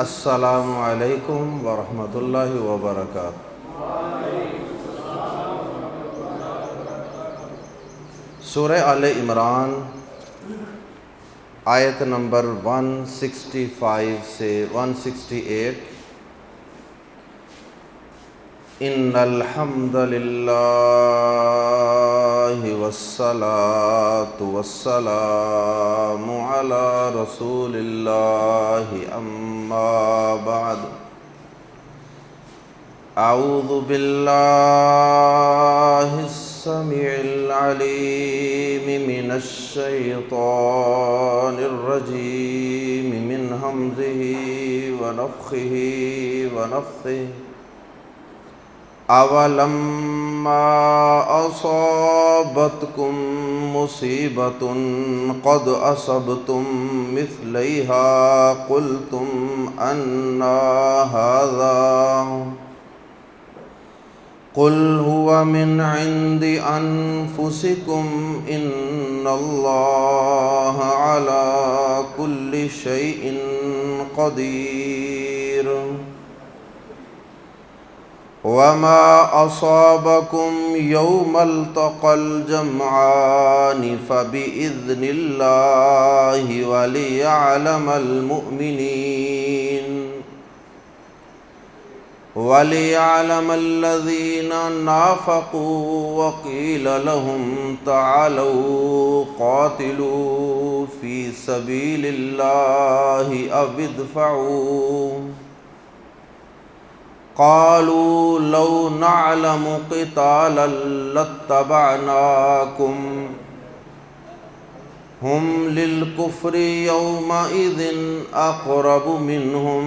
السلام علیکم ورحمۃ اللہ وبرکاتہ۔ سورہ آل عمران آیت نمبر 165 سے 168۔ ان الحمد للہ والصلاة والسلام علی رسول اللہ اما بعد۔ اعوذ باللہ السمیع العلیم من الشیطان الرجیم من ہمزہ ونفخہ ونفثہ۔ اولما اصابتکم مصیبۃ قد اصبتم مثلیہا قلتم انا ھذا قل هو من عند انفسکم ان اللہ علی کل شیء قدیر۔ وما أصابكم يوم التقى الجمعان فبإذن الله وليعلم الذين نافقوا وقيل لهم تعالوا قاتلوا في سبيل الله أو ادفعوا قالوا لو نعلم قتالا لاتبعناكم هم للكفر يومئذ أقرب منهم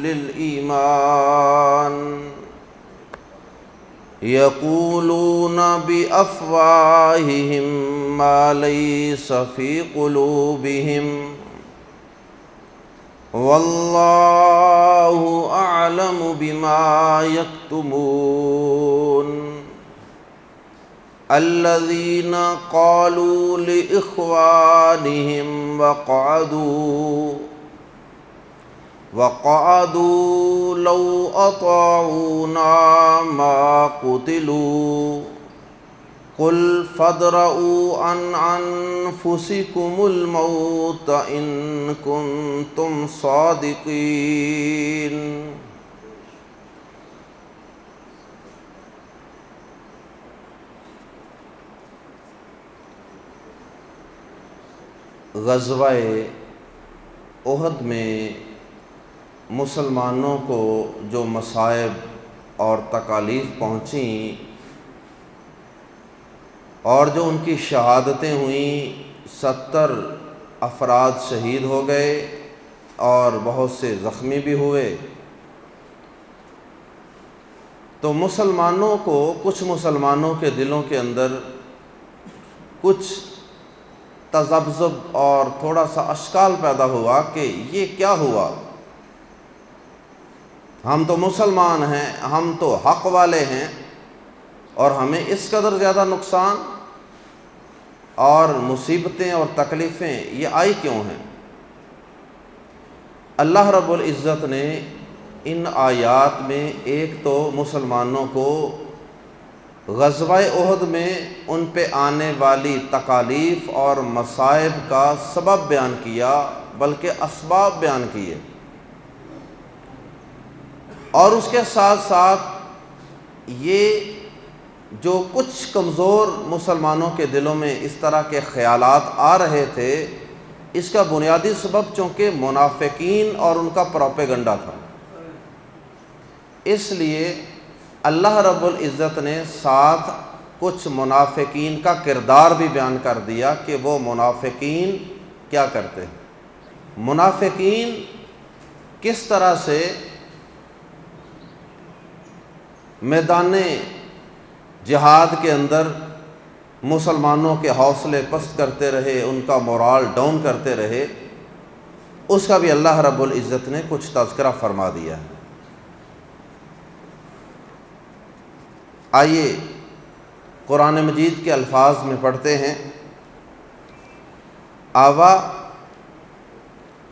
للإيمان يقولون بأفواههم ما ليس في قلوبهم واللہ اعلم بما یکتمون۔ الذین قالوا لإخوانهم وقعدوا لو اطاعونا ما قتلوا قل فادرؤوا عن انفسکم الموت ان کنتم صادقین۔ غزوہ احد میں مسلمانوں کو جو مصائب اور تکالیف پہنچیں اور جو ان کی شہادتیں ہوئیں، 70 افراد شہید ہو گئے اور بہت سے زخمی بھی ہوئے، تو مسلمانوں کو کچھ مسلمانوں کے دلوں کے اندر کچھ تذبذب اور تھوڑا سا اشکال پیدا ہوا کہ یہ کیا ہوا، ہم تو مسلمان ہیں، ہم تو حق والے ہیں، اور ہمیں اس قدر زیادہ نقصان اور مصیبتیں اور تکلیفیں یہ آئی کیوں ہیں؟ اللہ رب العزت نے ان آیات میں ایک تو مسلمانوں کو غزوہ احد میں ان پہ آنے والی تکالیف اور مصائب کا سبب بیان کیا، بلکہ اسباب بیان کیے، اور اس کے ساتھ ساتھ یہ جو کچھ کمزور مسلمانوں کے دلوں میں اس طرح کے خیالات آ رہے تھے، اس کا بنیادی سبب چونکہ منافقین اور ان کا پروپیگنڈا تھا، اس لیے اللہ رب العزت نے ساتھ کچھ منافقین کا کردار بھی بیان کر دیا کہ وہ منافقین کیا کرتے ہیں، منافقین کس طرح سے میدان جہاد کے اندر مسلمانوں کے حوصلے پست کرتے رہے، ان کا مورال ڈاؤن کرتے رہے، اس کا بھی اللہ رب العزت نے کچھ تذکرہ فرما دیا ہے۔ آئیے قرآن مجید کے الفاظ میں پڑھتے ہیں، آوا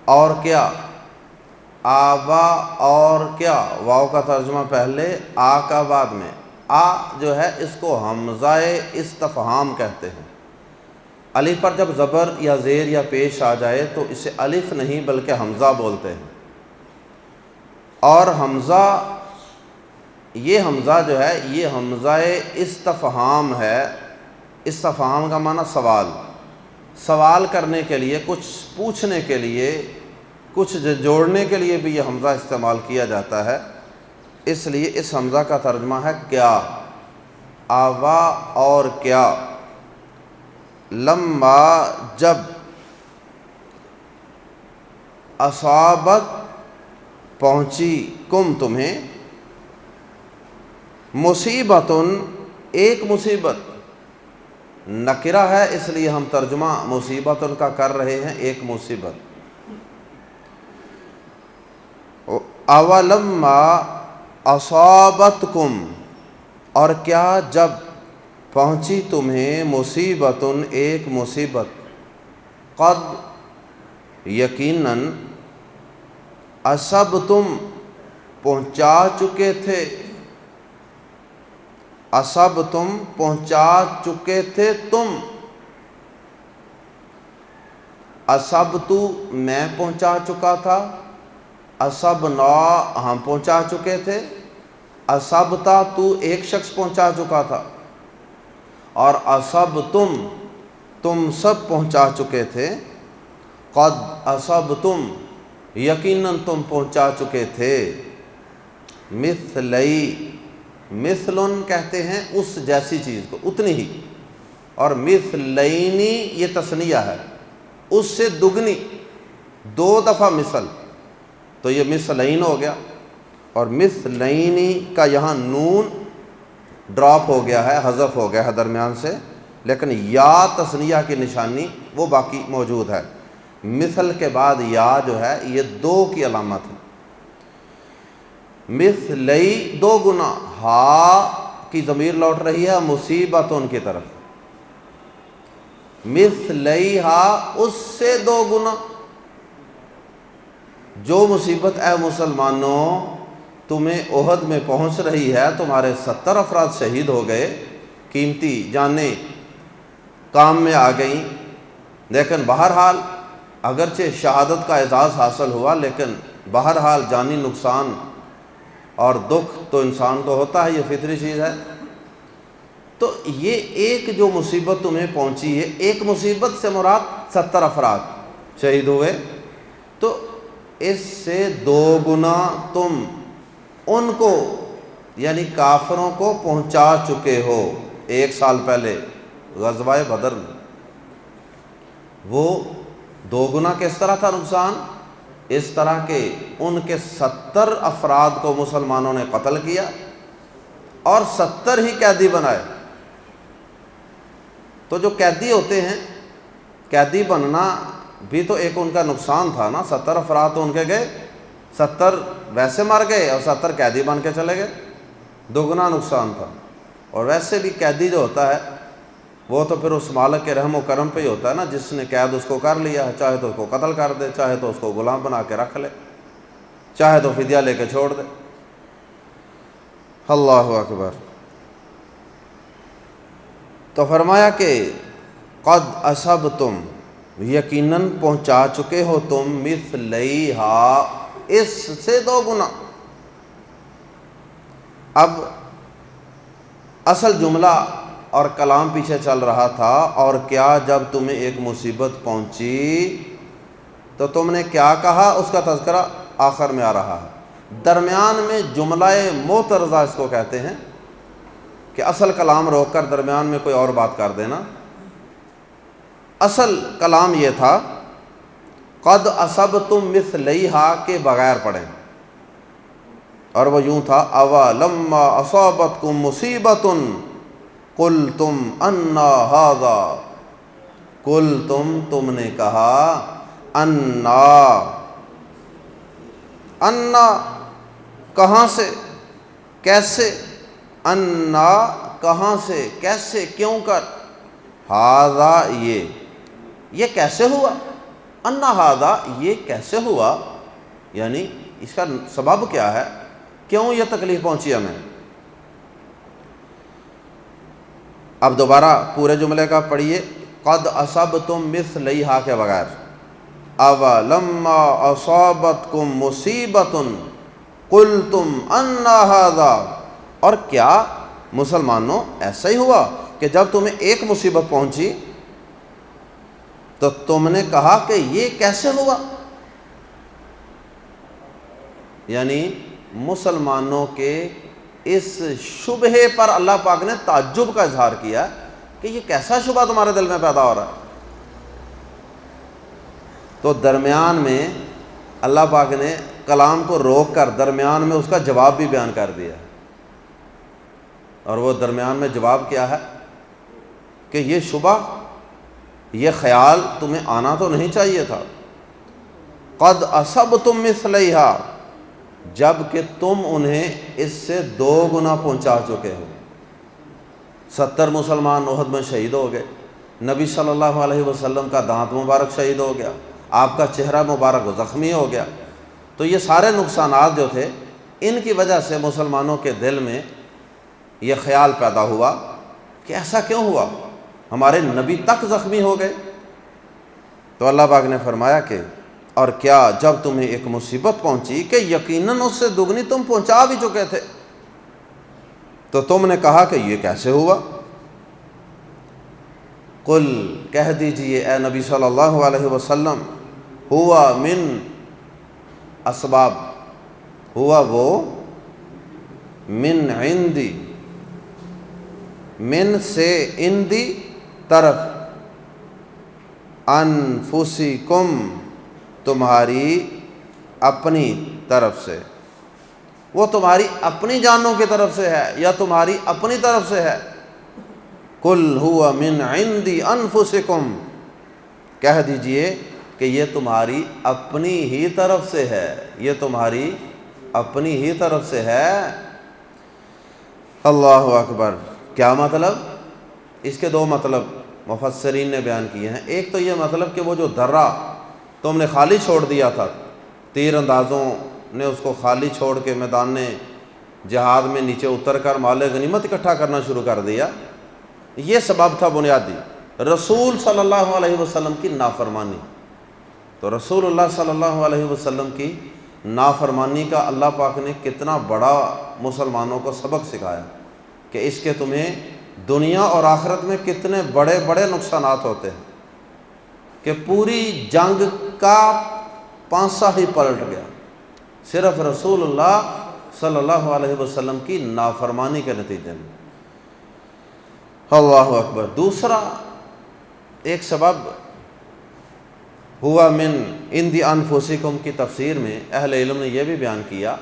اور کیا آوا اور کیا، واو کا ترجمہ پہلے، آ کا بعد میں۔ آ جو ہے اس کو حمزہ استفہام کہتے ہیں۔ الف پر جب زبر یا زیر یا پیش آ جائے تو اسے الف نہیں بلکہ حمزہ بولتے ہیں۔ اور حمزہ، یہ حمزہ جو ہے یہ حمزہ استفہام ہے۔ استفہام کا معنی سوال، سوال کرنے کے لیے، کچھ پوچھنے کے لیے، کچھ جوڑنے کے لیے بھی یہ حمزہ استعمال کیا جاتا ہے۔ اس لیے اس حمزہ کا ترجمہ ہے کیا، آوا اور کیا۔ لما جب، اصابت پہنچی، کم تمہیں، مصیبتن ایک مصیبت، نکرہ ہے اس لیے ہم ترجمہ مصیبتن کا کر رہے ہیں، ایک مصیبت۔ اولما اصابتکم، اور کیا جب پہنچی تمہیں، مصیبتن ایک مصیبت، قد یقیناً، اصبتم پہنچا چکے تھے، اصبتم پہنچا چکے تھے تم، اصبتو میں پہنچا چکا تھا، اصبنا ہم پہنچا چکے تھے، اصبتا تو ایک شخص پہنچا چکا تھا، اور اصبتم تم سب پہنچا چکے تھے، قد اصبتم یقیناً تم پہنچا چکے تھے، مثلی، مثلن کہتے ہیں اس جیسی چیز کو، اتنی ہی، اور مثلینی یہ تثنیہ ہے، اس سے دگنی، دو دفعہ مثل، تو یہ مثلین ہو گیا۔ اور مثلینی کا یہاں نون ڈراپ ہو گیا ہے، حذف ہو گیا ہے درمیان سے، لیکن یا تثنیہ کی نشانی وہ باقی موجود ہے۔ مثل کے بعد یا جو ہے یہ دو کی علامت ہے۔ مثلی دو گنا، ہا کی ضمیر لوٹ رہی ہے مصیبتوں کی طرف، مثلی ہا اس سے دو گنا، جو مصیبت اے مسلمانوں تمہیں احد میں پہنچ رہی ہے، تمہارے 70 افراد شہید ہو گئے، قیمتی جانیں کام میں آ گئیں، لیکن بہرحال اگرچہ شہادت کا اعزاز حاصل ہوا، لیکن بہرحال جانی نقصان اور دکھ تو انسان کو ہوتا ہے، یہ فطری چیز ہے۔ تو یہ ایک جو مصیبت تمہیں پہنچی ہے، ایک مصیبت سے مراد 70 افراد شہید ہوئے، تو اس سے دو گنا تم ان کو یعنی کافروں کو پہنچا چکے ہو۔ 1 سال پہلے غزوہ بدر میں وہ دو گنا کس طرح تھا نقصان؟ اس طرح کہ ان کے 70 افراد کو مسلمانوں نے قتل کیا اور 70 ہی قیدی بنائے۔ تو جو قیدی ہوتے ہیں، قیدی بننا بھی تو ایک ان کا نقصان تھا نا، 70 افراد تو ان کے گئے، 70 ویسے مر گئے اور 70 قیدی بن کے چلے گئے، دوگنا نقصان تھا۔ اور ویسے بھی قیدی جو ہوتا ہے وہ تو پھر اس مالک کے رحم و کرم پہ ہی ہوتا ہے نا، جس نے قید اس کو کر لیا ہے، چاہے تو اس کو قتل کر دے، چاہے تو اس کو غلام بنا کے رکھ لے، چاہے تو فدیہ لے کے چھوڑ دے۔ اللہ اکبر۔ تو فرمایا کہ قد اصبتم یقیناً پہنچا چکے ہو تم، مثلیہا اس سے دو گنا۔ اب اصل جملہ اور کلام پیچھے چل رہا تھا، اور کیا جب تمہیں ایک مصیبت پہنچی تو تم نے کیا کہا، اس کا تذکرہ آخر میں آ رہا ہے۔ درمیان میں جملہ معترضہ اس کو کہتے ہیں، کہ اصل کلام روک کر درمیان میں کوئی اور بات کر دینا۔ اصل کلام یہ تھا قد اصبتم مثلیہا کے بغیر پڑھیں، اور وہ یوں تھا اولما اصابتکم مصیبۃ قلتم انا ھذا، قلتم تم نے کہا، انا کہاں سے، کیسے، انا کہاں سے، کیسے، کیوں کر، ھذا یہ کیسے ہوا، انا ھذا یہ کیسے ہوا، یعنی اس کا سبب کیا ہے، کیوں یہ تکلیف پہنچی ہمیں؟ اب دوبارہ پورے جملے کا پڑھیے، قد اصبتم مثلیہا کے بغیر، اولما اصابتکم مصیبۃ قلتم ان ھذا، اور کیا مسلمانوں ایسا ہی ہوا کہ جب تمہیں ایک مصیبت پہنچی تو تم نے کہا کہ یہ کیسے ہوا؟ یعنی مسلمانوں کے اس شبہے پر اللہ پاک نے تعجب کا اظہار کیا کہ یہ کیسا شبہ تمہارے دل میں پیدا ہو رہا ہے۔ تو درمیان میں اللہ پاک نے کلام کو روک کر درمیان میں اس کا جواب بھی بیان کر دیا، اور وہ درمیان میں جواب کیا ہے کہ یہ شبہ، یہ خیال تمہیں آنا تو نہیں چاہیے تھا۔ قد اصبتم مثلیہا، جب کہ تم انہیں اس سے 2 گنا پہنچا چکے ہو۔ 70 مسلمان احد میں شہید ہو گئے، نبی صلی اللہ علیہ وسلم کا دانت مبارک شہید ہو گیا، آپ کا چہرہ مبارک زخمی ہو گیا۔ تو یہ سارے نقصانات جو تھے، ان کی وجہ سے مسلمانوں کے دل میں یہ خیال پیدا ہوا کہ ایسا کیوں ہوا، ہمارے نبی تک زخمی ہو گئے۔ تو اللہ پاک نے فرمایا کہ اور کیا جب تمہیں ایک مصیبت پہنچی کہ یقیناً اس سے دگنی تم پہنچا بھی چکے تھے، تو تم نے کہا کہ یہ کیسے ہوا؟ قل، کہہ دیجئے اے نبی صلی اللہ علیہ وسلم، ہوا من اسباب، ہوا وہ من عندی، من سے اندی طرف، انفسکم تمہاری اپنی طرف سے، وہ تمہاری اپنی جانوں کی طرف سے ہے یا تمہاری اپنی طرف سے ہے؟ قل ہوا من عندی انفسکم، کہہ دیجئے کہ یہ تمہاری اپنی ہی طرف سے ہے، یہ تمہاری اپنی ہی طرف سے ہے۔ اللہ اکبر۔ کیا مطلب؟ اس کے 2 مطلب مفسرین نے بیان کیے ہیں۔ ایک تو یہ مطلب کہ وہ جو درہ تم نے خالی چھوڑ دیا تھا، تیر اندازوں نے اس کو خالی چھوڑ کے میدان جہاد میں نیچے اتر کر مال غنیمت اکٹھا کرنا شروع کر دیا، یہ سبب تھا بنیادی، رسول صلی اللہ علیہ وسلم کی نافرمانی۔ تو رسول اللہ صلی اللہ علیہ وسلم کی نافرمانی کا اللہ پاک نے کتنا بڑا مسلمانوں کو سبق سکھایا کہ اس کے تمہیں دنیا اور آخرت میں کتنے بڑے بڑے نقصانات ہوتے ہیں، کہ پوری جنگ کا پانسا ہی پلٹ گیا صرف رسول اللہ صلی اللہ علیہ وسلم کی نافرمانی کے نتیجے میں۔ اللہ اکبر۔ دوسرا ایک سبب ہوا من عندی انفسکم کی تفسیر میں اہل علم نے یہ بھی بیان کیا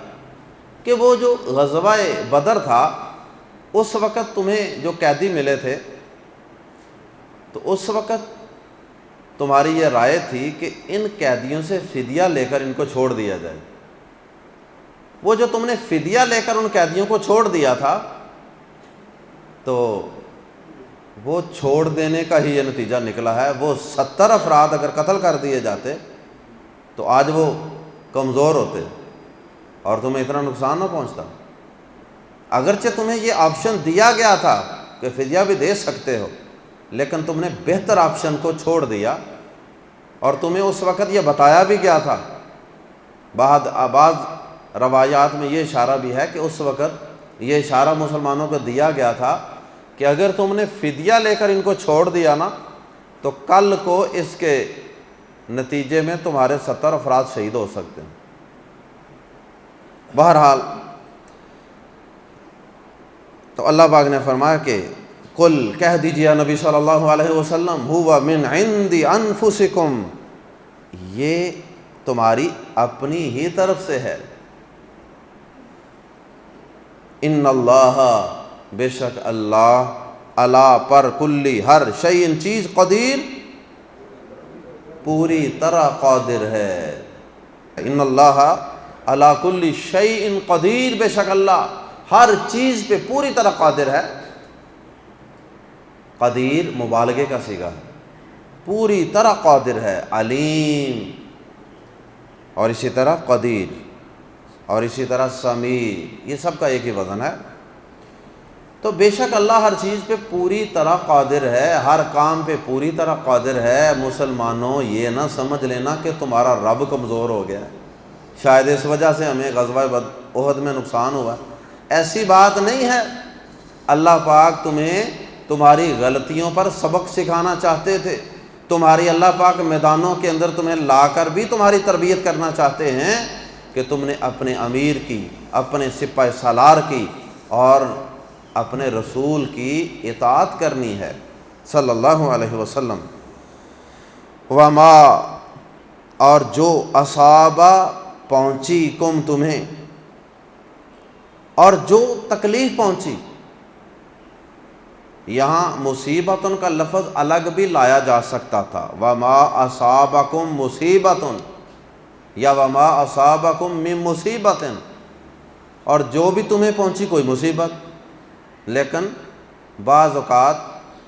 کہ وہ جو غزوہ بدر تھا، اس وقت تمہیں جو قیدی ملے تھے، تو اس وقت تمہاری یہ رائے تھی کہ ان قیدیوں سے فدیہ لے کر ان کو چھوڑ دیا جائے۔ وہ جو تم نے فدیہ لے کر ان قیدیوں کو چھوڑ دیا تھا، تو وہ چھوڑ دینے کا ہی یہ نتیجہ نکلا ہے۔ وہ 70 افراد اگر قتل کر دیے جاتے تو آج وہ کمزور ہوتے اور تمہیں اتنا نقصان نہ پہنچتا۔ اگرچہ تمہیں یہ آپشن دیا گیا تھا کہ فدیہ بھی دے سکتے ہو، لیکن تم نے بہتر آپشن کو چھوڑ دیا، اور تمہیں اس وقت یہ بتایا بھی گیا تھا۔ بعض روایات میں یہ اشارہ بھی ہے کہ اس وقت یہ اشارہ مسلمانوں کو دیا گیا تھا کہ اگر تم نے فدیہ لے کر ان کو چھوڑ دیا نا، تو کل کو اس کے نتیجے میں تمہارے 70 افراد شہید ہو سکتے ہیں۔ بہرحال تو اللہ پاک نے فرمایا کہ قل، کہہ دیجیے نبی صلی اللہ علیہ وسلم، ہوا من عندی انفسکم، یہ تمہاری اپنی ہی طرف سے ہے۔ ان اللہ، بے شک اللہ، علی پر کلی، ہر شیء چیز، قدیر، پوری طرح قادر ہے۔ ان اللہ علی کل شیء قدیر، بے شک اللہ ہر چیز پہ پوری طرح قادر ہے۔ قدیر مبالغے کا صیغہ ہے، پوری طرح قادر ہے، علیم، اور اسی طرح قدیر۔ اور اسی طرح سمیع، یہ سب کا ایک ہی وزن ہے۔ تو بے شک اللہ ہر چیز پہ پوری طرح قادر ہے، ہر کام پہ پوری طرح قادر ہے۔ مسلمانوں یہ نہ سمجھ لینا کہ تمہارا رب کمزور ہو گیا ہے، شاید اس وجہ سے ہمیں غزوہ احد میں نقصان ہوا، ایسی بات نہیں ہے۔ اللہ پاک تمہیں تمہاری غلطیوں پر سبق سکھانا چاہتے تھے، تمہاری اللہ پاک میدانوں کے اندر تمہیں لا کر بھی تمہاری تربیت کرنا چاہتے ہیں کہ تم نے اپنے امیر کی، اپنے سپہ سالار کی اور اپنے رسول کی اطاعت کرنی ہے صلی اللہ علیہ وسلم۔ وما، اور جو اصابہ پہنچی کم تمہیں، اور جو تکلیف پہنچی، یہاں مصیبتن کا لفظ الگ بھی لایا جا سکتا تھا، وما اصابکم مصیبتن یا وما اصابکم من مصیبتن، اور جو بھی تمہیں پہنچی کوئی مصیبت، لیکن بعض اوقات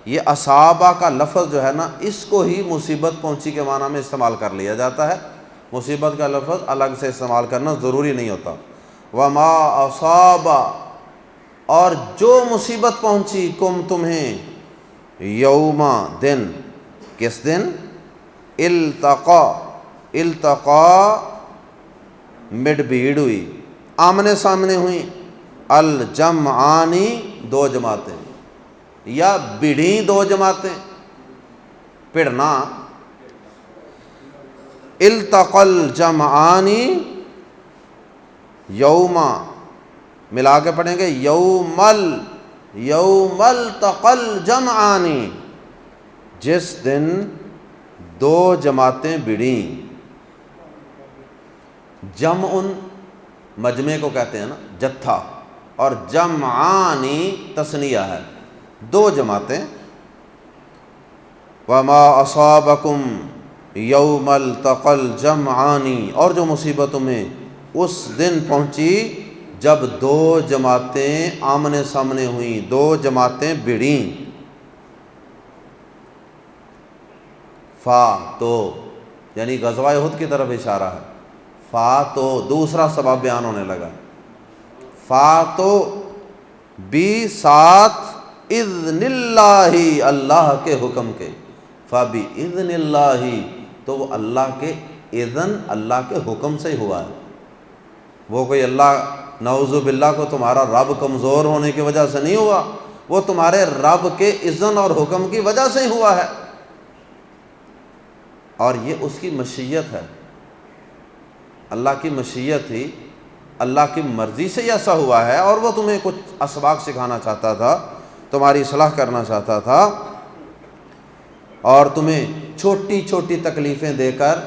یہ اصابہ کا لفظ جو ہے نا، اس کو ہی مصیبت پہنچی کے معنی میں استعمال کر لیا جاتا ہے، مصیبت کا لفظ الگ سے استعمال کرنا ضروری نہیں ہوتا۔ وما اصابہ، اور جو مصیبت پہنچی کم تمہیں، یوما، دن، کس دن، التقا، مڈ بھیڑ ہوئی، آمنے سامنے ہوئی، الجمعانی، دو جماعتیں، یا بڑھیں دو جماعتیں، پڑھنا، التقى الجمعانی، یوما، ملا کے پڑھیں گے، یوم التقى الجمعانی، جس دن دو جماعتیں بڑھیں۔ جمع مجمع کو کہتے ہیں نا، جتھا، اور جمعانی تثنیہ ہے، دو جماعتیں۔ وما اصابکم یوم التقى الجمعانی، اور جو مصیبت تمہیں اس دن پہنچی جب دو جماعتیں آمنے سامنے ہوئیں، دو جماعتیں بڑھیں۔ فا، تو، یعنی غزوہ احد کی طرف اشارہ ہے، فا تو دوسرا سبب بیان ہونے لگا، فا تو بھی ساتھ اذن اللہ، اللہ کے حکم کے، فباذن اللہ، تو وہ اللہ کے اذن، اللہ کے حکم سے ہی ہوا ہے، وہ کوئی اللہ نعوذ باللہ کو تمہارا رب کمزور ہونے کی وجہ سے نہیں ہوا، وہ تمہارے رب کے اذن اور حکم کی وجہ سے ہی ہوا ہے، اور یہ اس کی مشیت ہے، اللہ کی مشیت ہی، اللہ کی مرضی سے یہ ایسا ہوا ہے، اور وہ تمہیں کچھ اسباق سکھانا چاہتا تھا، تمہاری اصلاح کرنا چاہتا تھا، اور تمہیں چھوٹی چھوٹی تکلیفیں دے کر،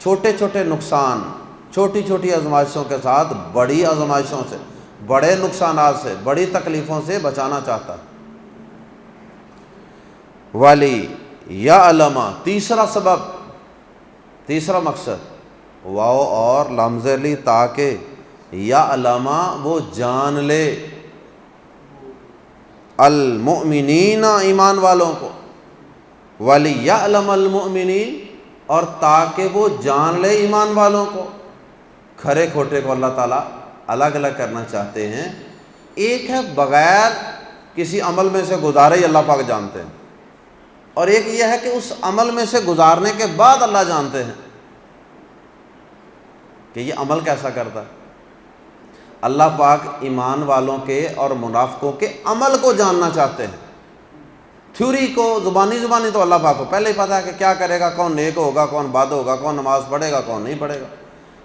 چھوٹے چھوٹے نقصان، چھوٹی چھوٹی آزمائشوں کے ساتھ بڑی آزمائشوں سے، بڑے نقصانات سے، بڑی تکلیفوں سے بچانا چاہتا۔ ولی یعلم، تیسرا سبب، تیسرا مقصد، واو اور لمز لی، تاکہ یعلم، وہ جان لے، المؤمنین، ایمان والوں کو، وَلِيَعْلَمَ الْمُؤْمِنِينَ، اور تاکہ وہ جان لے ایمان والوں کو۔ کھرے کھوٹے کو اللہ تعالیٰ الگ الگ کرنا چاہتے ہیں، ایک ہے بغیر کسی عمل میں سے گزارے ہی اللہ پاک جانتے ہیں، اور ایک یہ ہے کہ اس عمل میں سے گزارنے کے بعد اللہ جانتے ہیں کہ یہ عمل کیسا کرتا ہے۔ اللہ پاک ایمان والوں کے اور منافقوں کے عمل کو جاننا چاہتے ہیں، تھیوری کو زبانی تو اللہ پاک کو پہلے ہی پتا ہے کہ کیا کرے گا، کون نیک ہوگا، کون بد ہوگا، کون نماز پڑھے گا، کون نہیں پڑھے گا،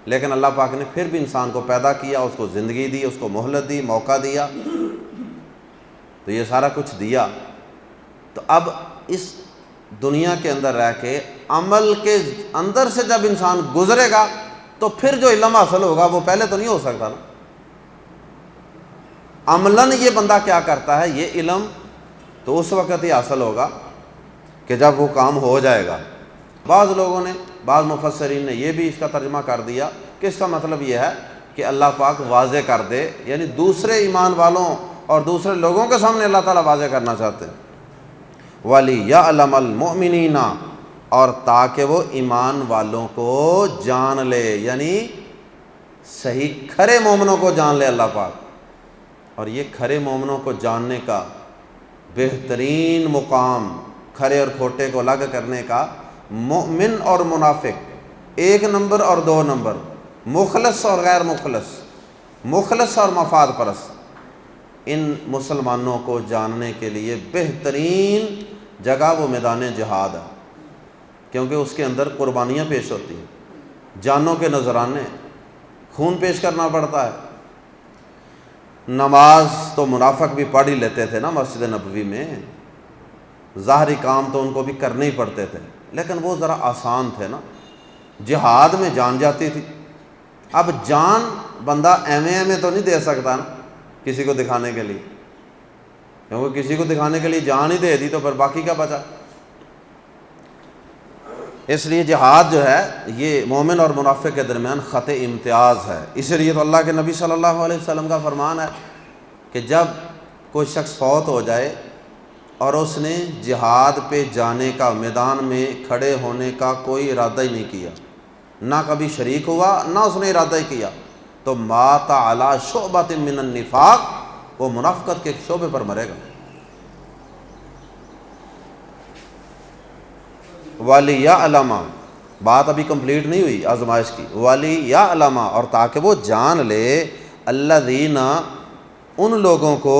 لیکن اللہ پاک نے پھر بھی انسان کو پیدا کیا، اس کو زندگی دی، اس کو مہلت دی، موقع دیا، تو یہ سارا کچھ دیا، تو اب اس دنیا کے اندر رہ کے عمل کے اندر سے جب انسان گزرے گا تو پھر جو علم حاصل ہوگا وہ پہلے تو نہیں ہو سکتا نا۔ عملاً یہ بندہ کیا کرتا ہے، یہ علم تو اس وقت ہی حاصل ہوگا کہ جب وہ کام ہو جائے گا۔ بعض لوگوں نے، بعض مفسرین نے یہ بھی اس کا ترجمہ کر دیا کہ اس کا مطلب یہ ہے کہ اللہ پاک واضح کر دے، یعنی دوسرے ایمان والوں اور دوسرے لوگوں کے سامنے اللہ تعالیٰ واضح کرنا چاہتے ہیں، وَلِيَعْلَمَ الْمُؤْمِنِينَ، اور تاکہ وہ ایمان والوں کو جان لے، یعنی صحیح کھرے مومنوں کو جان لے اللہ پاک. اور یہ کھرے مومنوں کو جاننے کا بہترین مقام، کھرے اور کھوٹے کو الگ کرنے کا، مومن اور منافق 1 نمبر اور 2 نمبر، مخلص اور غیر مخلص، مخلص اور مفاد پرست، ان مسلمانوں کو جاننے کے لیے بہترین جگہ وہ میدان جہاد ہے، کیونکہ اس کے اندر قربانیاں پیش ہوتی ہیں، جانوں کے نذرانے، خون پیش کرنا پڑتا ہے. نماز تو منافق بھی پڑھ ہی لیتے تھے نا مسجد نبوی میں، ظاہری کام تو ان کو بھی کرنے ہی پڑتے تھے، لیکن وہ ذرا آسان تھے نا. جہاد میں جان جاتی تھی. اب جان بندہ ایویں تو نہیں دے سکتا نا کسی کو دکھانے کے لیے، کیونکہ کسی کو دکھانے کے لیے جان ہی دے دی تو پھر باقی کیا بچا. اس لیے جہاد جو ہے یہ مومن اور منافق کے درمیان خط امتیاز ہے. اسی لیے تو اللہ کے نبی صلی اللہ علیہ وسلم کا فرمان ہے کہ جب کوئی شخص فوت ہو جائے اور اس نے جہاد پہ جانے کا، میدان میں کھڑے ہونے کا کوئی ارادہ ہی نہیں کیا، نہ کبھی شریک ہوا، نہ اس نے ارادہ ہی کیا، تو مات علی شعبۃ من النفاق، وہ منافقت کے ایک شعبے پر مرے گا. وَلِيَعْلَمَ، بات ابھی کمپلیٹ نہیں ہوئی آزمائش کی. وَلِيَعْلَمَ، اور تاکہ وہ جان لے، الَّذِينَ، ان لوگوں کو،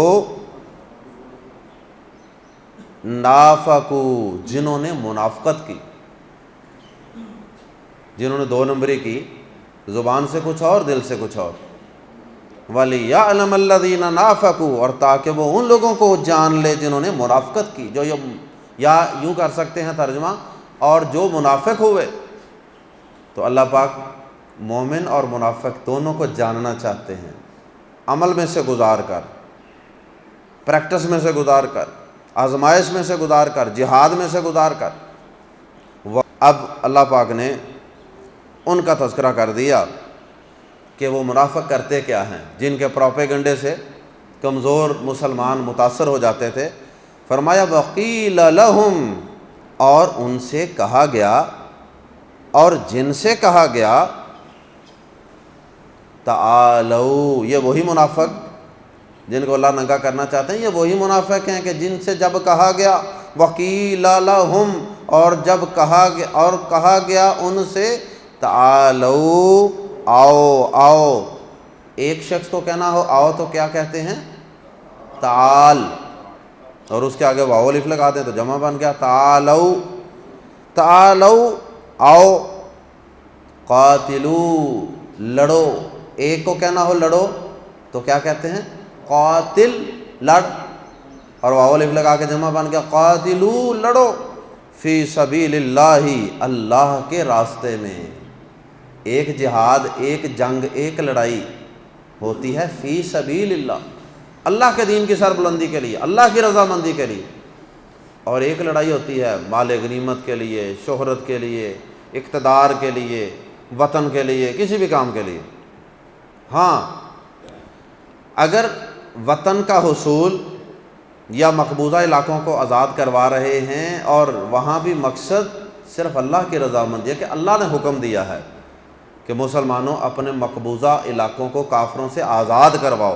نافقوا، جنہوں نے منافقت کی، جنہوں نے 2 نمبری کی، زبان سے کچھ اور دل سے کچھ اور. وَلِيَعْلَمَ الَّذِينَ نَافَقُوا، اور تاکہ وہ ان لوگوں کو جان لے جنہوں نے منافقت کی، جو یا یوں کر سکتے ہیں ترجمہ، اور جو منافق ہوئے. تو اللہ پاک مومن اور منافق دونوں کو جاننا چاہتے ہیں، عمل میں سے گزار کر، پریکٹس میں سے گزار کر، آزمائش میں سے گزار کر، جہاد میں سے گزار کر. اب اللہ پاک نے ان کا تذکرہ کر دیا کہ وہ منافق کرتے کیا ہیں، جن کے پروپیگنڈے سے کمزور مسلمان متاثر ہو جاتے تھے. فرمایا وقیل لہم، اور ان سے کہا گیا، اور جن سے کہا گیا، تعالو، یہ وہی منافق جن کو اللہ ننگا کرنا چاہتے ہیں، یہ وہی منافق ہیں کہ جن سے جب کہا گیا، وقیل لہم، اور جب کہا گیا ان سے، تعالو، آؤ آؤ. ایک شخص کو کہنا ہو آؤ تو کیا کہتے ہیں؟ تعال، اور اس کے آگے واو الف لگا دیں تو جمع بن گیا تعالو. تعالو، آؤ. قاتلو، لڑو. ایک کو کہنا ہو لڑو تو کیا کہتے ہیں؟ قاتل، لڑ، اور واو الف لگا کے جمع بن گیا قاتلو، لڑو. فی سبیل اللہ، اللہ کے راستے میں. ایک جہاد، ایک جنگ، ایک لڑائی ہوتی ہے فی سبیل اللہ، اللہ کے دین کی سربلندی کے لیے، اللہ کی رضامندی کے لیے. اور ایک لڑائی ہوتی ہے مال غنیمت کے لیے، شہرت کے لیے، اقتدار کے لیے، وطن کے لیے، کسی بھی کام کے لیے. ہاں، اگر وطن کا حصول یا مقبوضہ علاقوں کو آزاد کروا رہے ہیں اور وہاں بھی مقصد صرف اللہ کی رضامندی ہے کہ اللہ نے حکم دیا ہے کہ مسلمانوں اپنے مقبوضہ علاقوں کو کافروں سے آزاد کرواؤ،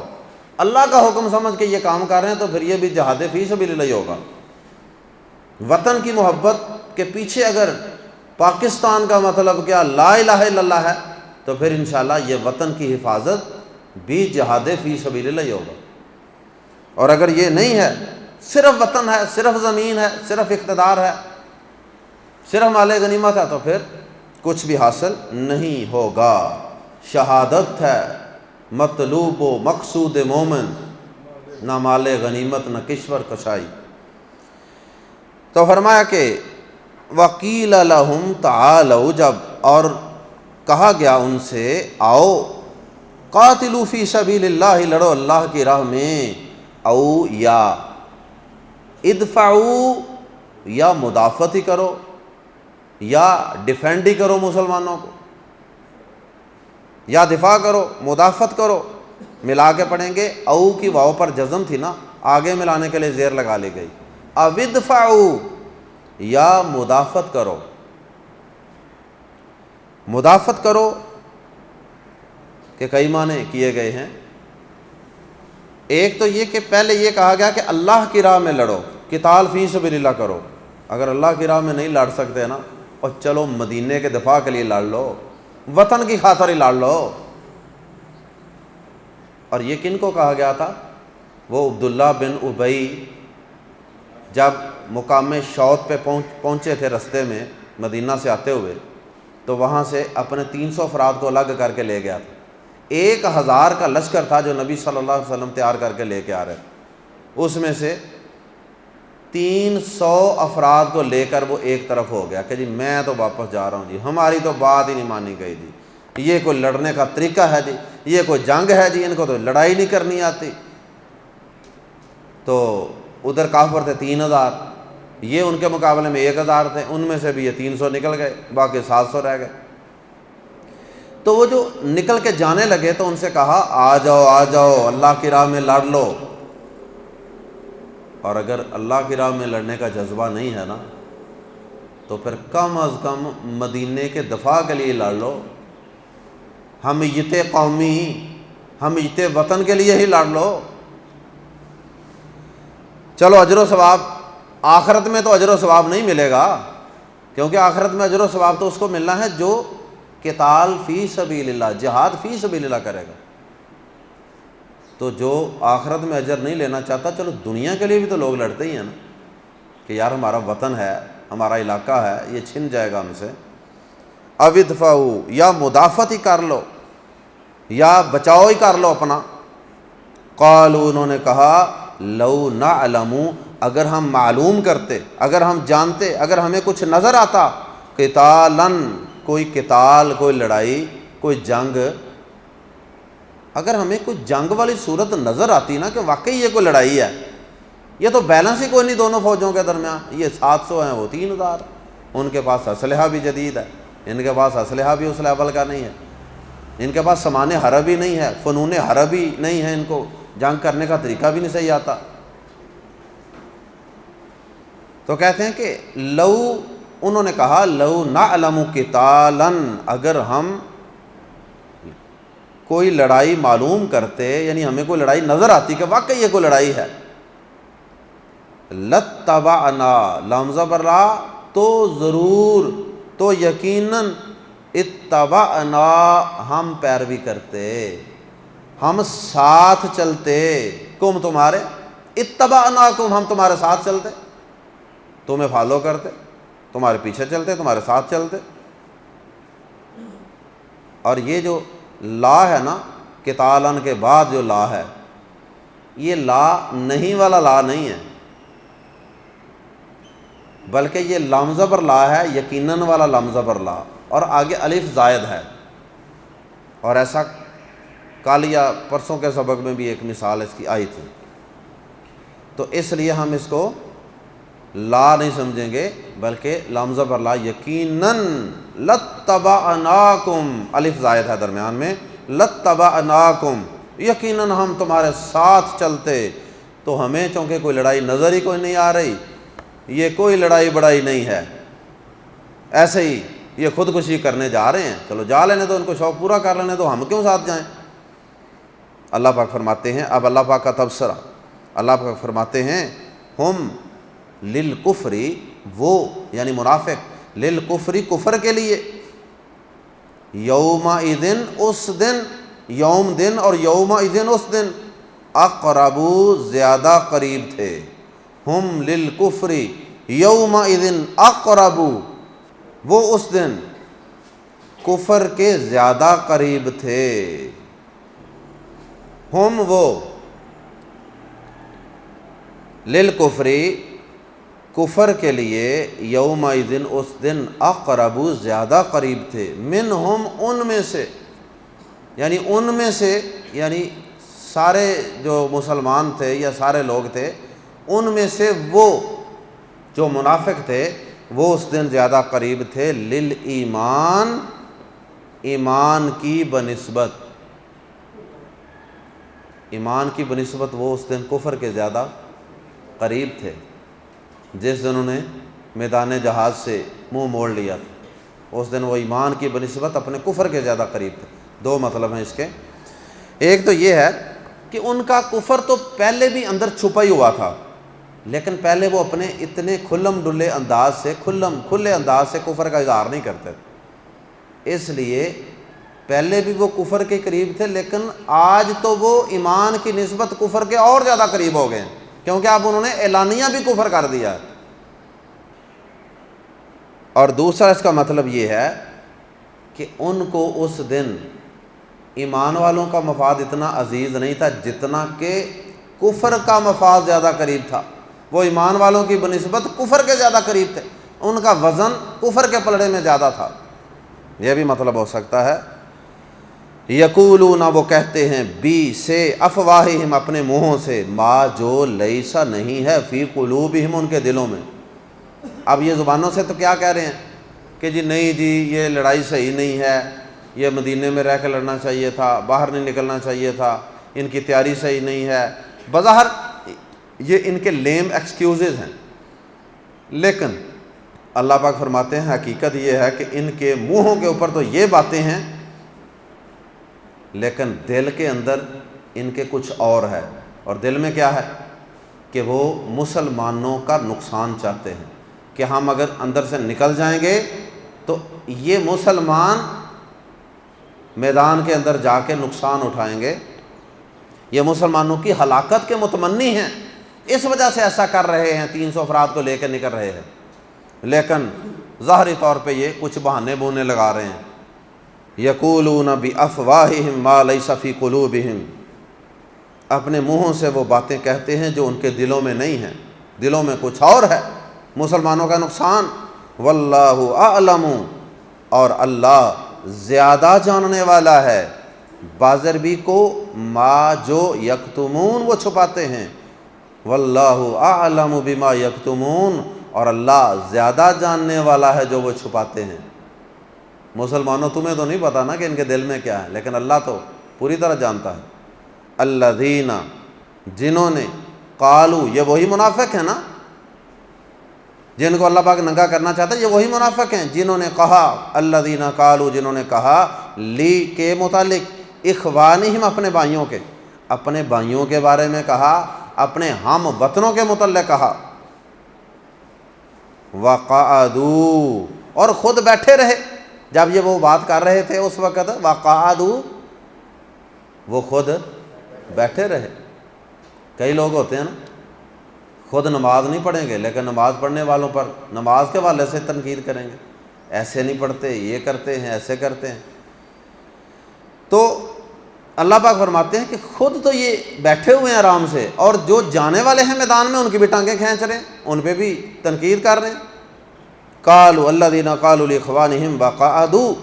اللہ کا حکم سمجھ کے یہ کام کر رہے ہیں، تو پھر یہ بھی جہاد فی سبیل اللہ ہوگا. وطن کی محبت کے پیچھے اگر پاکستان کا مطلب کیا لا الہ الا اللہ ہے، تو پھر انشاءاللہ یہ وطن کی حفاظت بھی جہاد فی سبیل اللہ ہوگا. اور اگر یہ نہیں ہے، صرف وطن ہے، صرف زمین ہے، صرف اقتدار ہے، صرف مال غنیمت ہے، تو پھر کچھ بھی حاصل نہیں ہوگا. شہادت ہے مطلوب و مقصود مومن، نہ مال غنیمت نہ کشور کشائی. تو فرمایا کہ وقیل لہم تعالوا، جب اور کہا گیا ان سے آؤ، قاتلوا فی سبیل اللہ، لڑو اللہ کی راہ میں، او یا ادفعوا، یا مدافعت ہی کرو، یا ڈیفینڈ ہی کرو مسلمانوں کو، یا دفاع کرو، مدافعت کرو. ملا کے پڑھیں گے، او کی واو پر جزم تھی نا، آگے ملانے کے لیے زیر لگا لی گئی. او ادفعوا، یا مدافعت کرو. مدافعت کرو کہ کئی معنی کیے گئے ہیں۔ ایک تو یہ کہ پہلے یہ کہا گیا کہ اللہ کی راہ میں لڑو، قتال فی سبیل اللہ کرو۔ اگر اللہ کی راہ میں نہیں لڑ سکتے نا، اور چلو مدینے کے دفاع کے لیے لڑ لو، وطن کی خاطر ہی لڑ لو۔ اور یہ کن کو کہا گیا تھا؟ وہ عبداللہ بن ابی جب مقام شوط پہ پہنچے تھے، رستے میں مدینہ سے آتے ہوئے، تو وہاں سے اپنے 300 افراد کو الگ کر کے لے گیا تھا۔ 1000 کا لشکر تھا جو نبی صلی اللہ علیہ وسلم تیار کر کے لے کے آ رہے تھے، اس میں سے 300 افراد کو لے کر وہ ایک طرف ہو گیا کہ جی میں تو واپس جا رہا ہوں جی، ہماری تو بات ہی نہیں مانی گئی جی، یہ کوئی لڑنے کا طریقہ ہے جی، یہ کوئی جنگ ہے جی، ان کو تو لڑائی نہیں کرنی آتی۔ تو ادھر کافر تھے 3000، یہ ان کے مقابلے میں 1000 تھے، ان میں سے بھی یہ 300 نکل گئے، باقی 700 رہ گئے۔ تو وہ جو نکل کے جانے لگے تو ان سے کہا آ جاؤ اللہ کی راہ میں لڑ لو۔ اور اگر اللہ کی راہ میں لڑنے کا جذبہ نہیں ہے نا، تو پھر کم از کم مدینے کے دفاع کے لیے لڑ لو، حمیت قومی، حمیت وطن کے لیے ہی لڑ لو۔ چلو اجر و ثواب آخرت میں تو اجر و ثواب نہیں ملے گا، کیونکہ آخرت میں اجر و ثواب تو اس کو ملنا ہے جو قتال فی سبیل اللہ، جہاد فی سبیل اللہ کرے گا۔ تو جو آخرت میں اجر نہیں لینا چاہتا، چلو دنیا کے لیے بھی تو لوگ لڑتے ہی ہیں نا، کہ یار ہمارا وطن ہے، ہمارا علاقہ ہے، یہ چھن جائے گا ہم سے۔ او ادفعوا، یا مدافعت ہی کر لو، یا بچاؤ ہی کر لو اپنا۔ قالوا، انہوں نے کہا لو نعلم، اگر ہم معلوم کرتے، اگر ہم جانتے، اگر ہمیں کچھ نظر آتا، قتالاً، کوئی قتال، کوئی لڑائی، کوئی جنگ، اگر ہمیں کوئی جنگ والی صورت نظر آتی نا کہ واقعی یہ کوئی لڑائی ہے، یہ تو بیلنس ہی کوئی نہیں دونوں فوجوں کے درمیان، یہ 700 ہیں وہ 3000، ان کے پاس اسلحہ بھی جدید ہے، ان کے پاس اسلحہ بھی اس لیول کا نہیں ہے، ان کے پاس سامان حرب ہی نہیں ہے، فنون حرب ہی نہیں ہے، ان کو جنگ کرنے کا طریقہ بھی نہیں صحیح آتا۔ تو کہتے ہیں کہ لو، انہوں نے کہا لو نعلم قتالا، اگر ہم کوئی لڑائی معلوم کرتے، یعنی ہمیں کوئی لڑائی نظر آتی کہ واقعی یہ کوئی لڑائی ہے، لاتبعنا، لمزہ برا تو ضرور، تو یقیناً، اتبعنا، ہم پیروی کرتے، ہم ساتھ چلتے، کم تمہارے، اتبعناکم، ہم تمہارے ساتھ چلتے، تمہیں فالو کرتے، تمہارے پیچھے چلتے، تمہارے ساتھ چلتے۔ اور یہ جو لا ہے نا، قتالاً کے بعد جو لا ہے، یہ لا نہیں والا لا نہیں ہے، بلکہ یہ لام زبر لا ہے، یقیناً والا لام زبر لا، اور آگے الف زائد ہے۔ اور ایسا کل یا پرسوں کے سبق میں بھی ایک مثال اس کی آئی تھی، تو اس لیے ہم اس کو لا نہیں سمجھیں گے، بلکہ لام زبر لا، یقیناً، لاتبعناکم، الف زائد ہے درمیان میں، لاتبعناکم، یقیناً ہم تمہارے ساتھ چلتے۔ تو ہمیں چونکہ کوئی لڑائی نظر ہی کوئی نہیں آ رہی، یہ کوئی لڑائی بڑائی نہیں ہے، ایسے ہی یہ خودکشی کرنے جا رہے ہیں، چلو جا لینے تو، ان کو شوق پورا کر لینے تو، ہم کیوں ساتھ جائیں۔ اللہ پاک فرماتے ہیں، اب اللہ پاک کا تبصرہ، اللہ پاک فرماتے ہیں، ہم للکفری، وہ یعنی منافق، للکفری، کفر کے لیے، یومئذ، اس دن، یوم دن، اور یومئذ، اس دن، اقربو، زیادہ قریب تھے، ہم للکفری یومئذ اقربو، وہ اس دن کفر کے زیادہ قریب تھے، ہم، وہ، للکفری، کفر کے لیے، یومئذ، اس دن، اقربو، زیادہ قریب تھے، منہم، ان میں سے، یعنی ان میں سے، یعنی سارے جو مسلمان تھے یا سارے لوگ تھے، ان میں سے وہ جو منافق تھے، وہ اس دن زیادہ قریب تھے، للایمان، ایمان کی بنسبت، ایمان کی بنسبت وہ اس دن کفر کے زیادہ قریب تھے، جس دن انہوں نے میدان جہاد سے منہ موڑ لیا تھا، اس دن وہ ایمان کی بنسبت اپنے کفر کے زیادہ قریب تھے۔ دو مطلب ہیں اس کے۔ ایک تو یہ ہے کہ ان کا کفر تو پہلے بھی اندر چھپا ہی ہوا تھا، لیکن پہلے وہ اپنے اتنے کھلے انداز سے کفر کا اظہار نہیں کرتے، اس لیے پہلے بھی وہ کفر کے قریب تھے، لیکن آج تو وہ ایمان کی نسبت کفر کے اور زیادہ قریب ہو گئے ہیں، کیونکہ اب انہوں نے اعلانیہ بھی کفر کر دیا ہے۔ اور دوسرا اس کا مطلب یہ ہے کہ ان کو اس دن ایمان والوں کا مفاد اتنا عزیز نہیں تھا جتنا کہ کفر کا مفاد زیادہ قریب تھا۔ وہ ایمان والوں کی بنسبت کفر کے زیادہ قریب تھے، ان کا وزن کفر کے پلڑے میں زیادہ تھا، یہ بھی مطلب ہو سکتا ہے۔ یقولون، وہ کہتے ہیں، بی سے افواہہم، اپنے منہوں سے، ما جو لیسا نہیں ہے، فی قلوبہم، ان کے دلوں میں۔ اب یہ زبانوں سے تو کیا کہہ رہے ہیں کہ جی نہیں جی یہ لڑائی صحیح نہیں ہے، یہ مدینے میں رہ کے لڑنا چاہیے تھا، باہر نہیں نکلنا چاہیے تھا، ان کی تیاری صحیح نہیں ہے، بظاہر یہ ان کے لیم ایکسکیوزز ہیں، لیکن اللہ پاک فرماتے ہیں حقیقت یہ ہے کہ ان کے منہوں کے اوپر تو یہ باتیں ہیں، لیکن دل کے اندر ان کے کچھ اور ہے، اور دل میں کیا ہے کہ وہ مسلمانوں کا نقصان چاہتے ہیں، کہ ہم اگر اندر سے نکل جائیں گے تو یہ مسلمان میدان کے اندر جا کے نقصان اٹھائیں گے، یہ مسلمانوں کی ہلاکت کے متمنی ہیں، اس وجہ سے ایسا کر رہے ہیں، 300 افراد کو لے کے نکل رہے ہیں، لیکن ظاہری طور پہ یہ کچھ بہانے بونے لگا رہے ہیں۔ یقولون بافواہہم ما لیس فی قلوبہم، اپنے منہوں سے وہ باتیں کہتے ہیں جو ان کے دلوں میں نہیں ہیں، دلوں میں کچھ اور ہے، مسلمانوں کا نقصان۔ واللہ اعلم، اور اللہ زیادہ جاننے والا ہے، بازربی کو، ما جو یکتمون، وہ چھپاتے ہیں، واللہ اعلم بما یکتمون، اور اللہ زیادہ جاننے والا ہے جو وہ چھپاتے ہیں۔ مسلمانوں تمہیں تو نہیں پتا نا کہ ان کے دل میں کیا ہے، لیکن اللہ تو پوری طرح جانتا ہے۔ الذین، جنہوں نے، قالوا، یہ وہی منافق ہیں نا جن کو اللہ پاک ننگا کرنا چاہتا ہے، یہ وہی منافق ہیں جنہوں نے کہا، الذین قالوا، جنہوں نے کہا، لی کے متعلق، اخوانہم، اپنے بھائیوں کے بارے میں کہا، اپنے ہم وطنوں کے متعلق کہا، وقعدوا، اور خود بیٹھے رہے، جب یہ وہ بات کر رہے تھے اس وقت، وقعدوا، وہ خود بیٹھے رہے۔ کئی لوگ ہوتے ہیں نا خود نماز نہیں پڑھیں گے لیکن نماز پڑھنے والوں پر نماز کے حوالے سے تنقید کریں گے، ایسے نہیں پڑھتے، یہ کرتے ہیں، ایسے کرتے ہیں۔ تو اللہ پاک فرماتے ہیں کہ خود تو یہ بیٹھے ہوئے ہیں آرام سے، اور جو جانے والے ہیں میدان میں ان کی بھی ٹانگیں کھینچ رہے ہیں، ان پہ بھی تنقید کر رہے ہیں۔ قالوا الذین قالوا لاخوانہم وقعدوا،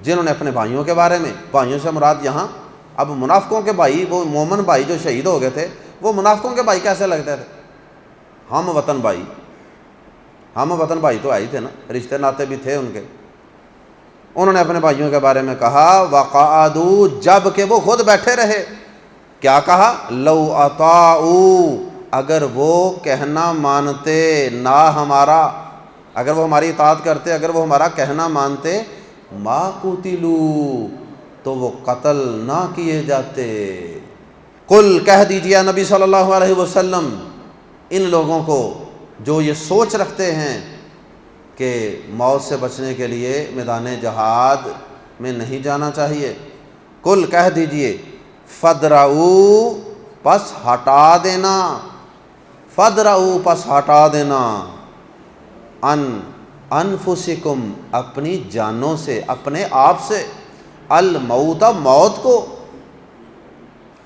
جنہوں نے اپنے بھائیوں کے بارے میں، بھائیوں سے مراد یہاں اب منافقوں کے بھائی، وہ مومن بھائی جو شہید ہو گئے تھے، وہ منافقوں کے بھائی کیسے لگتے تھے؟ ہم وطن بھائی تو آئی تھے نا، رشتے ناتے بھی تھے ان کے۔ انہوں نے اپنے بھائیوں کے بارے میں کہا، وقعدوا، جب کہ وہ خود بیٹھے رہے، کیا کہا؟ لو اطاعوا، اگر وہ کہنا مانتے، نہ ہمارا، اگر وہ ہماری اطاعت کرتے، اگر وہ ہمارا کہنا مانتے، ما قتلوا، تو وہ قتل نہ کیے جاتے۔ قل، کہہ دیجیے نبی صلی اللہ علیہ وسلم ان لوگوں کو جو یہ سوچ رکھتے ہیں کہ موت سے بچنے کے لیے میدان جہاد میں نہیں جانا چاہیے، قل، کہہ دیجیے، فدرؤوا، پس ہٹا دینا، فدرؤوا، پس ہٹا دینا، انفسکم، اپنی جانوں سے، اپنے آپ سے، الموت، موت کو،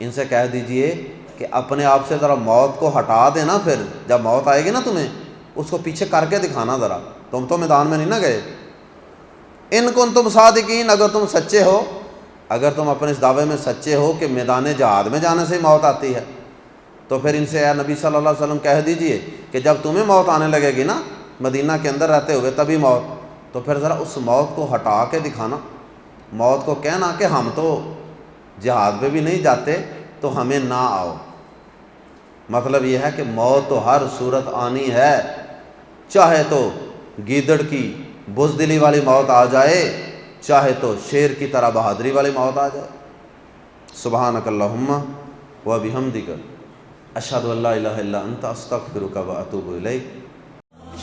ان سے کہہ دیجئے کہ اپنے آپ سے ذرا موت کو ہٹا دینا، پھر جب موت آئے گی نا تمہیں اس کو پیچھے کر کے دکھانا ذرا، تم تو میدان میں نہیں نہ گئے۔ ان کنتم صادقین، اگر تم سچے ہو، اگر تم اپنے اس دعوے میں سچے ہو کہ میدان جہاد میں جانے سے موت آتی ہے، تو پھر ان سے اے نبی صلی اللہ علیہ وسلم کہہ دیجئے کہ جب تمہیں موت آنے لگے گی نا مدینہ کے اندر رہتے ہوئے تبھی موت، تو پھر ذرا اس موت کو ہٹا کے دکھانا، موت کو کہنا کہ ہم تو جہاد پہ بھی نہیں جاتے تو ہمیں نہ آؤ۔ مطلب یہ ہے کہ موت تو ہر صورت آنی ہے، چاہے تو گیدڑ کی بزدلی والی موت آ جائے، چاہے تو شیر کی طرح بہادری والی موت آ جائے، سبحانک اللہم و بحمدک اشہد ان لا الہ الا انت استغفرک و اتوب الیک.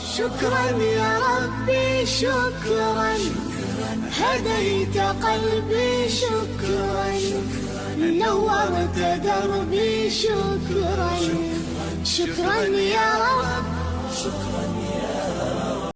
شكرا يا ربي شكرا هديت قلبي شكرا نورت دربي شكرا شكرا يا رب.